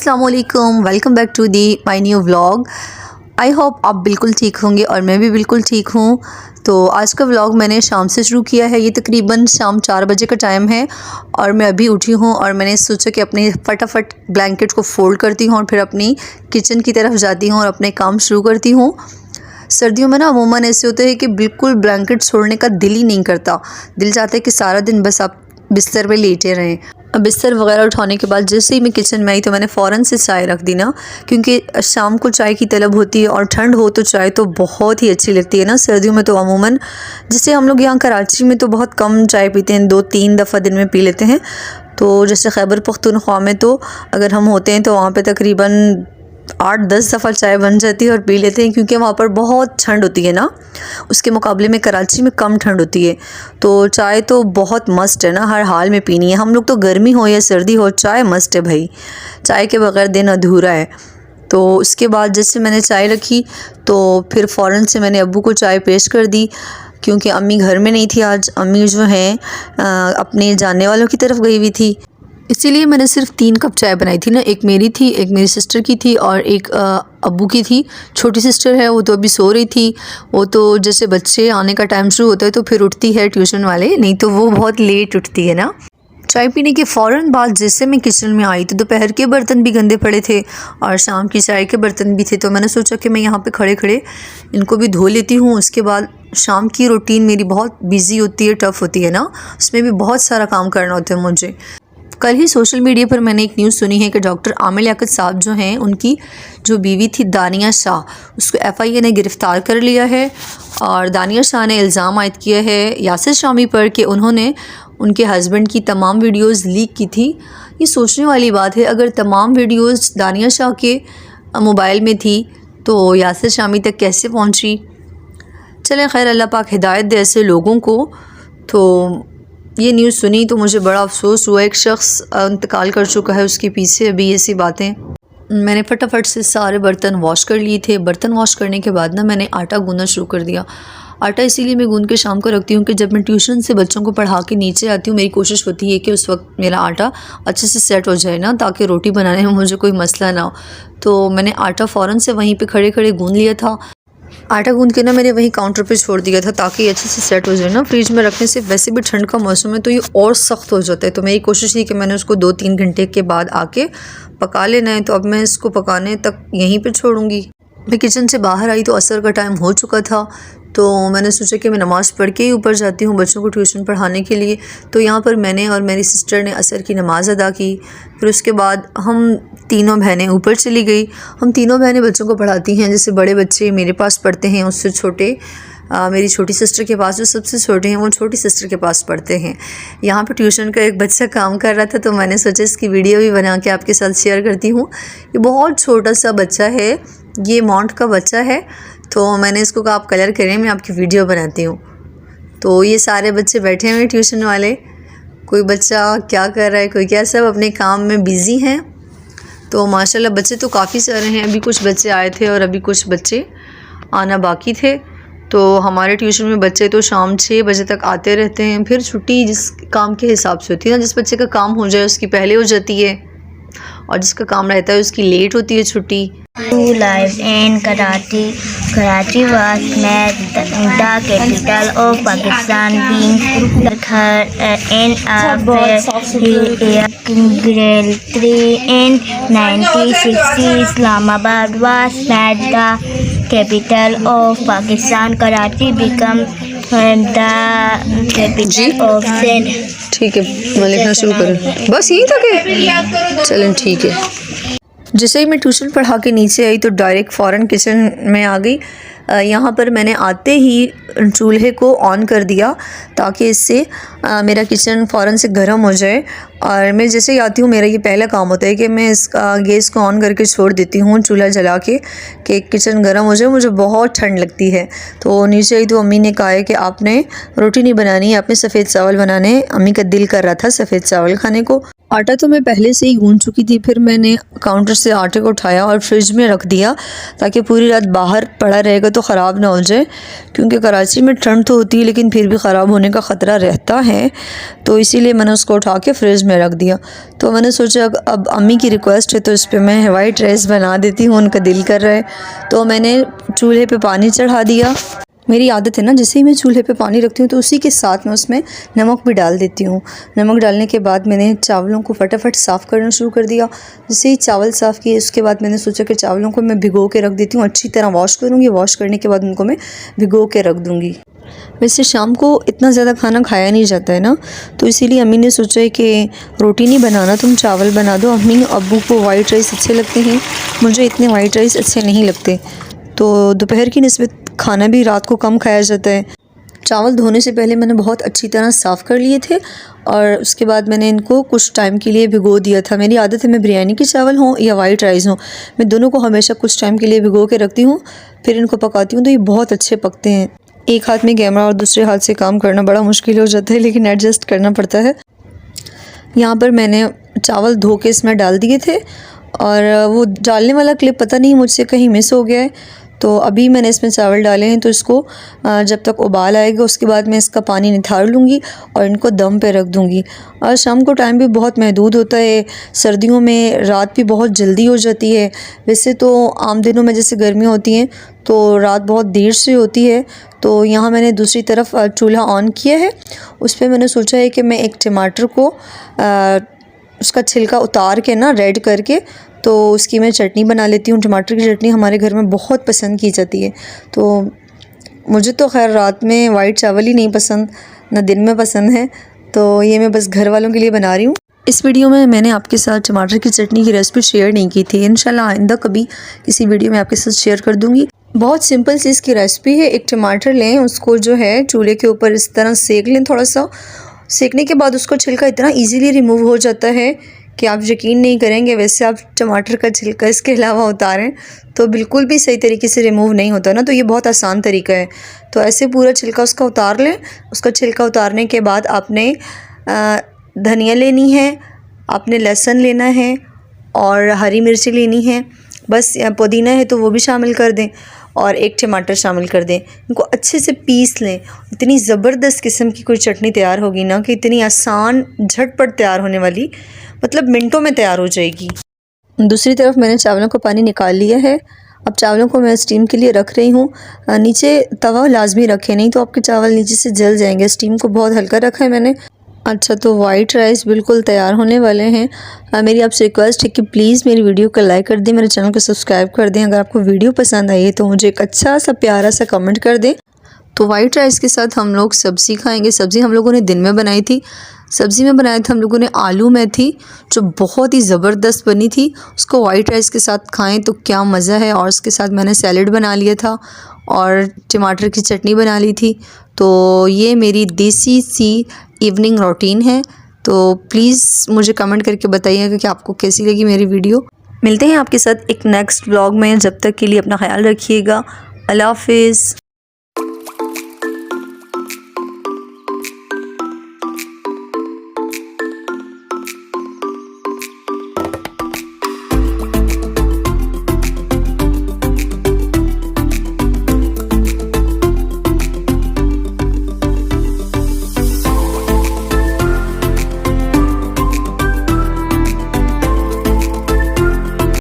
अस्सलाम वालेकुम, welcome back to the my new vlog. I hope आप बिल्कुल ठीक होंगे और मैं भी बिल्कुल ठीक हूँ। तो आज का व्लॉग मैंने शाम से शुरू किया है। ये तकरीबन शाम 4 बजे का टाइम है और मैं अभी उठी हूँ और मैंने सोचा कि अपने फटाफट ब्लैंकेट को फ़ोल्ड करती हूँ और फिर अपनी किचन की तरफ जाती हूँ और अपने काम शुरू करती हूँ। सर्दियों में ना अमूमन ऐसे होते हैं कि बिल्कुल ब्लैंकेट छोड़ने का दिल ही नहीं करता। दिल चाहता है कि सारा दिन बस आप बिस्तर पे लेटे रहें। बिस्तर वगैरह उठाने के बाद जैसे ही मैं किचन में आई तो मैंने फ़ौरन से चाय रख दी ना, क्योंकि शाम को चाय की तलब होती है और ठंड हो तो चाय तो बहुत ही अच्छी लगती है ना। सर्दियों में तो अमूमन जैसे हम लोग यहाँ कराची में तो बहुत कम चाय पीते हैं, 2-3 दफ़ा दिन में पी लेते हैं। तो जैसे खैबर पख्तूनख्वा में तो अगर हम होते हैं तो वहाँ पे तकरीबन 8-10 दफ़ा चाय बन जाती है और पी लेते हैं, क्योंकि वहाँ पर बहुत ठंड होती है ना। उसके मुकाबले में कराची में कम ठंड होती है, तो चाय तो बहुत मस्ट है ना, हर हाल में पीनी है। हम लोग तो गर्मी हो या सर्दी हो चाय मस्ट है भाई, चाय के बगैर दिन अधूरा है। तो उसके बाद जैसे मैंने चाय रखी तो फिर फ़ौरन से मैंने अब्बू को चाय पेश कर दी, क्योंकि अम्मी घर में नहीं थी आज। अम्मी जो हैं अपने जानने वालों की तरफ गई हुई थी, इसीलिए मैंने सिर्फ 3 कप चाय बनाई थी ना। एक मेरी थी, एक मेरी सिस्टर की थी और एक अब्बू की थी। छोटी सिस्टर है, वो तो अभी सो रही थी। वो तो जैसे बच्चे आने का टाइम शुरू होता है तो फिर उठती है ट्यूशन वाले, नहीं तो वो बहुत लेट उठती है ना। चाय पीने के फ़ौरन बाद जैसे मैं किचन में आई तो दोपहर के बर्तन भी गंदे पड़े थे और शाम की चाय के बर्तन भी थे। तो मैंने सोचा कि मैं यहाँ पे खड़े खड़े इनको भी धो लेती हूँ। उसके बाद शाम की रूटीन मेरी बहुत बिजी होती है, टफ़ होती है ना, उसमें भी बहुत सारा काम करना होता है मुझे। कल ही सोशल मीडिया पर मैंने एक न्यूज़ सुनी है कि डॉक्टर आमिर लियाकत साहब जो हैं, उनकी जो बीवी थी दानिया शाह, उसको FIA ने गिरफ़्तार कर लिया है। और दानिया शाह ने इल्ज़ाम आयद किया है यासिर शामी पर कि उन्होंने उनके हस्बैंड की तमाम वीडियोज़ लीक की थी। ये सोचने वाली बात है, अगर तमाम वीडियोज़ दानिया शाह के मोबाइल में थी तो यासिर शामी तक कैसे पहुँची। चलें खैर, अल्लाह पाक हिदायत दे ऐसे लोगों को। तो ये न्यूज़ सुनी तो मुझे बड़ा अफसोस हुआ। एक शख्स इंतकाल कर चुका है, उसके पीछे अभी ऐसी बातें। मैंने फटाफट से सारे बर्तन वॉश कर लिए थे। बर्तन वॉश करने के बाद ना मैंने आटा गूंदना शुरू कर दिया। आटा इसीलिए मैं गूंद के शाम को रखती हूँ कि जब मैं ट्यूशन से बच्चों को पढ़ा के नीचे आती हूँ, मेरी कोशिश होती है कि उस वक्त मेरा आटा अच्छे से सेट हो जाए ना, ताकि रोटी बनाने में मुझे कोई मसला ना हो। तो मैंने आटा फ़ौरन से वहीं पे खड़े खड़े गूंद लिया था। आटा गूंद के ना मैंने वहीं काउंटर पे छोड़ दिया था ताकि अच्छे से सेट हो जाए ना। फ्रिज में रखने से वैसे भी ठंड का मौसम है तो ये और सख्त हो जाता है। तो मेरी कोशिश थी कि मैंने उसको 2-3 घंटे के बाद आके पका लेना है। तो अब मैं इसको पकाने तक यहीं पे छोड़ूंगी। मैं किचन से बाहर आई तो असर का टाइम हो चुका था, तो मैंने सोचा कि मैं नमाज़ पढ़ के ही ऊपर जाती हूँ बच्चों को ट्यूशन पढ़ाने के लिए। तो यहाँ पर मैंने और मेरी सिस्टर ने असर की नमाज़ अदा की। फिर उसके बाद हम तीनों बहनें ऊपर चली गई। हम तीनों बहनें बच्चों को पढ़ाती हैं। जैसे बड़े बच्चे मेरे पास पढ़ते हैं, उससे छोटे मेरी छोटी सिस्टर के पास, जो सबसे छोटे हैं वो छोटी सिस्टर के पास पढ़ते हैं। यहाँ पर ट्यूशन का एक बच्चा काम कर रहा था तो मैंने सोचा इसकी वीडियो भी बना के आपके साथ शेयर करती हूँ। ये बहुत छोटा सा बच्चा है, ये माउंट का बच्चा है। तो मैंने इसको कहा आप कलर करें, मैं आपकी वीडियो बनाती हूँ। तो ये सारे बच्चे बैठे हुए हैं ट्यूशन वाले, कोई बच्चा क्या कर रहा है, कोई क्या, सब अपने काम में बिज़ी हैं। तो माशाल्लाह बच्चे तो काफ़ी सारे हैं। अभी कुछ बच्चे आए थे और अभी कुछ बच्चे आना बाकी थे। तो हमारे ट्यूशन में बच्चे तो शाम 6 बजे तक आते रहते हैं। फिर छुट्टी जिस काम के हिसाब से होती है ना, जिस बच्चे का काम हो जाए उसकी पहले हो जाती है और जिसका काम रहता है उसकी लेट होती है छुट्टी। Life in Karachi. Karachi was made the capital of Pakistan, being the third in Grade 3 in 1960. Islamabad was made the capital of Pakistan. Karachi became the capital of Sindh. ठीक है, मैं लिखना शुरू करूँ, बस यहीं तक है। चलें ठीक है। जैसे ही मैं ट्यूशन पढ़ा के नीचे आई तो डायरेक्ट फ़ौरन किचन में आ गई। यहाँ पर मैंने आते ही चूल्हे को ऑन कर दिया ताकि इससे मेरा किचन फ़ौरन से गर्म हो जाए। और मैं जैसे ही आती हूँ मेरा ये पहला काम होता है कि मैं इस गैस को ऑन करके छोड़ देती हूँ, चूल्हा जला के, कि किचन गर्म हो जाए। मुझे बहुत ठंड लगती है। तो नीचे आई तो अम्मी ने कहा है कि आपने रोटी नहीं बनानी है, आपने सफ़ेद चावल बनाने। अम्मी का दिल कर रहा था सफ़ेद चावल खाने को। आटा तो मैं पहले से ही गूंद चुकी थी। फिर मैंने काउंटर से आटे को उठाया और फ्रिज में रख दिया ताकि पूरी रात बाहर पड़ा रहेगा तो ख़राब ना हो जाए, क्योंकि कराची में ठंड तो होती है लेकिन फिर भी ख़राब होने का ख़तरा रहता है। तो इसीलिए मैंने उसको उठा के फ्रिज में रख दिया। तो मैंने सोचा अब अम्मी की रिक्वेस्ट है तो इस पर मैं वाइट राइस बना देती हूँ, उनका दिल कर रहा है। तो मैंने चूल्हे पे पानी चढ़ा दिया। मेरी आदत है ना, जैसे ही मैं चूल्हे पे पानी रखती हूँ तो उसी के साथ मैं उसमें नमक भी डाल देती हूँ। नमक डालने के बाद मैंने चावलों को फटाफट साफ़ करना शुरू कर दिया। जैसे ही चावल साफ़ किए उसके बाद मैंने सोचा कि चावलों को मैं भिगो के रख देती हूँ, अच्छी तरह वॉश करूँगी। वॉश करने के बाद उनको मैं भिगो के रख दूँगी। वैसे शाम को इतना ज़्यादा खाना खाया नहीं जाता है ना, तो इसीलिए अम्मी ने सोचा है कि रोटी नहीं बनाना, तुम चावल बना दो। अम्मी अब्बू को वाइट राइस अच्छे लगते हैं, मुझे इतने वाइट राइस अच्छे नहीं लगते। तो दोपहर की निस्बत खाना भी रात को कम खाया जाता है। चावल धोने से पहले मैंने बहुत अच्छी तरह साफ़ कर लिए थे और उसके बाद मैंने इनको कुछ टाइम के लिए भिगो दिया था। मेरी आदत है, मैं बिरयानी के चावल हों या वाइट राइस हों, मैं दोनों को हमेशा कुछ टाइम के लिए भिगो के रखती हूँ, फिर इनको पकाती हूँ। तो ये बहुत अच्छे पकते हैं। एक हाथ में कैमरा और दूसरे हाथ से काम करना बड़ा मुश्किल हो जाता है, लेकिन एडजस्ट करना पड़ता है। यहाँ पर मैंने चावल धो के इसमें डाल दिए थे और वो डालने वाला क्लिप पता नहीं मुझसे कहीं मिस हो गया है। तो अभी मैंने इसमें चावल डाले हैं, तो इसको जब तक उबाल आएगा उसके बाद मैं इसका पानी निथार लूँगी और इनको दम पे रख दूँगी। और शाम को टाइम भी बहुत महदूद होता है, सर्दियों में रात भी बहुत जल्दी हो जाती है। वैसे तो आम दिनों में जैसे गर्मियाँ होती हैं तो रात बहुत देर से होती है। तो यहाँ मैंने दूसरी तरफ चूल्हा ऑन किया है, उस पर मैंने सोचा है कि मैं एक टमाटर को उसका छिलका उतार के ना रेड करके तो उसकी मैं चटनी बना लेती हूँ। टमाटर की चटनी हमारे घर में बहुत पसंद की जाती है। तो मुझे तो खैर रात में वाइट चावल ही नहीं पसंद, ना दिन में पसंद है, तो ये मैं बस घर वालों के लिए बना रही हूँ। इस वीडियो में मैंने आपके साथ टमाटर की चटनी की रेसिपी शेयर नहीं की थी, इंशाल्लाह आइंदा कभी किसी वीडियो में आपके साथ शेयर कर दूँगी। बहुत सिंपल सी इसकी रेसिपी है। एक टमाटर लें, उसको जो है चूल्हे के ऊपर इस तरह सेक लें। थोड़ा सा सेकने के बाद उसका छिलका इतना इजीली रिमूव हो जाता है कि आप यकीन नहीं करेंगे। वैसे आप टमाटर का छिलका इसके अलावा उतारें तो बिल्कुल भी सही तरीके से रिमूव नहीं होता ना, तो ये बहुत आसान तरीका है। तो ऐसे पूरा छिलका उसका उतार लें। उसका छिलका उतारने के बाद आपने धनिया लेनी है, आपने लहसुन लेना है और हरी मिर्ची लेनी है, बस पुदीना है तो वो भी शामिल कर दें और एक टमाटर शामिल कर दें। इनको अच्छे से पीस लें। इतनी ज़बरदस्त किस्म की कोई चटनी तैयार होगी ना कि इतनी आसान झटपट तैयार होने वाली, मतलब मिनटों में तैयार हो जाएगी। दूसरी तरफ मैंने चावलों का पानी निकाल लिया है। अब चावलों को मैं स्टीम के लिए रख रही हूँ। नीचे तवा लाजमी रखें, नहीं तो आपके चावल नीचे से जल जाएंगे। स्टीम को बहुत हल्का रखा है मैंने। अच्छा, तो वाइट राइस बिल्कुल तैयार होने वाले हैं। मेरी आपसे रिक्वेस्ट है कि प्लीज़ मेरी वीडियो को लाइक कर दें, मेरे चैनल को सब्सक्राइब कर दें। अगर आपको वीडियो पसंद आई है तो मुझे एक अच्छा सा प्यारा सा कमेंट कर दें। तो वाइट राइस के साथ हम लोग सब्ज़ी खाएंगे। सब्ज़ी हम लोगों ने दिन में बनाई थी। सब्ज़ी में बनाया था हम लोगों ने आलू मेथी, जो बहुत ही ज़बरदस्त बनी थी। उसको वाइट राइस के साथ खाएं तो क्या मज़ा है। और उसके साथ मैंने सैलेड बना लिया था और टमाटर की चटनी बना ली थी। तो ये मेरी देसी सी इवनिंग रूटीन है। तो प्लीज़ मुझे कमेंट करके बताइएगा कि आपको कैसी लगी मेरी वीडियो। मिलते हैं आपके साथ एक नेक्स्ट व्लॉग में। जब तक के लिए अपना ख्याल रखिएगा। अल्लाह हाफिज़।